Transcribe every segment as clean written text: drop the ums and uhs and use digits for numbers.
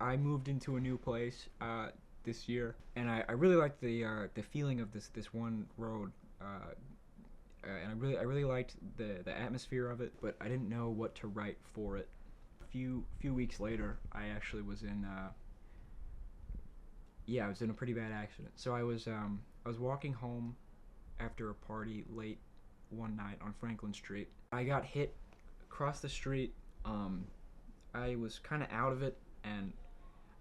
I moved into a new place this year, and I really liked the feeling of this one road. And I really liked the atmosphere of it, but I didn't know what to write for it. A few weeks later, I actually was in yeah, I was in a pretty bad accident. So I was walking home after a party late one night on Franklin Street. I got hit across the street. Um, I was kind of out of it, and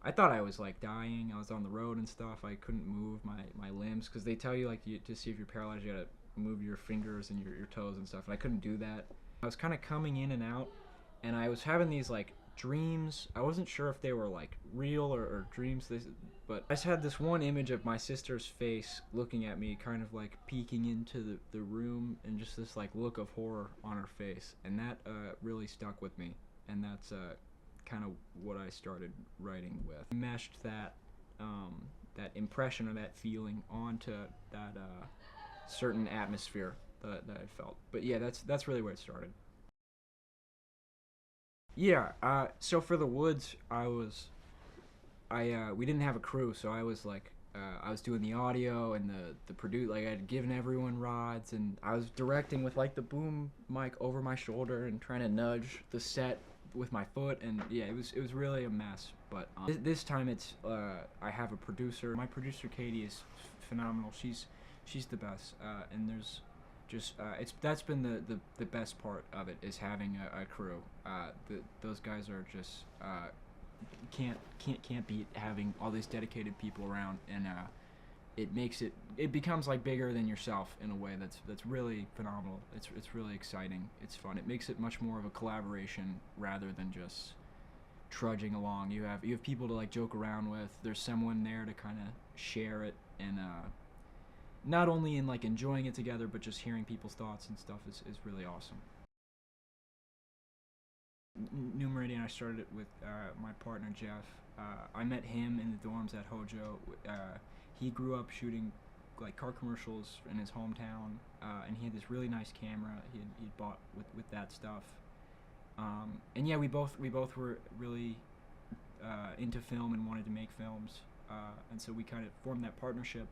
I thought I was like dying. I was on the road and stuff. I couldn't move my limbs because they tell you like to see if you're paralyzed, you gotta move your fingers and your toes and stuff. And I couldn't do that. I was kind of coming in and out, and I was having these like dreams. I wasn't sure if they were like real or dreams. But I just had this one image of my sister's face looking at me, kind of like peeking into the room, and just this like look of horror on her face, and that really stuck with me, and that's kind of what I started writing with. I meshed that impression or that feeling onto that certain atmosphere that I felt. But yeah, that's really where it started. Yeah. So for the woods, we didn't have a crew, so I was like I was doing the audio and the produce. Like I had given everyone rods, and I was directing with like the boom mic over my shoulder and trying to nudge the set with my foot. And yeah, it was really a mess. But this time I have a producer. My producer Katie is phenomenal. She's the best. And there's just it's that's been the best part of it is having a crew. Those guys are just can't beat having all these dedicated people around, and it becomes like bigger than yourself in a way that's really phenomenal. It's really exciting. It's fun. It makes it much more of a collaboration rather than just trudging along. You have people to like joke around with. There's someone there to kind of share it, and not only in like enjoying it together, but just hearing people's thoughts and stuff is really awesome. New Meridian, I started it with my partner Jeff. I met him in the dorms at Hojo. He grew up shooting like car commercials in his hometown, and he had this really nice camera he'd bought with that stuff. And yeah, we both were really into film and wanted to make films, and so we kind of formed that partnership.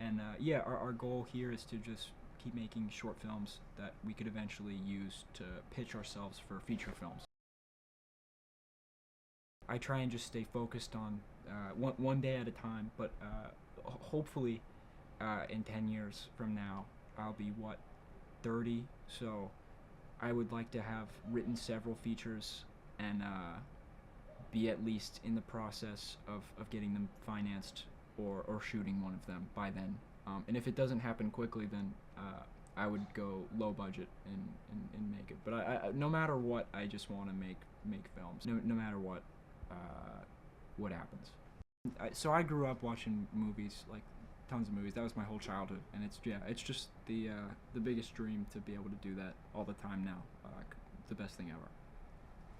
And yeah, our goal here is to just keep making short films that we could eventually use to pitch ourselves for feature films. I try and just stay focused on one day at a time. But hopefully, in 10 years from now, I'll be 30. So I would like to have written several features and be at least in the process of getting them financed or shooting one of them by then. And if it doesn't happen quickly, then I would go low budget and make it. But no matter what, I just want to make films. No matter what happens. So I grew up watching movies, like tons of movies. That was my whole childhood, and it's just the biggest dream to be able to do that all the time now. The best thing ever.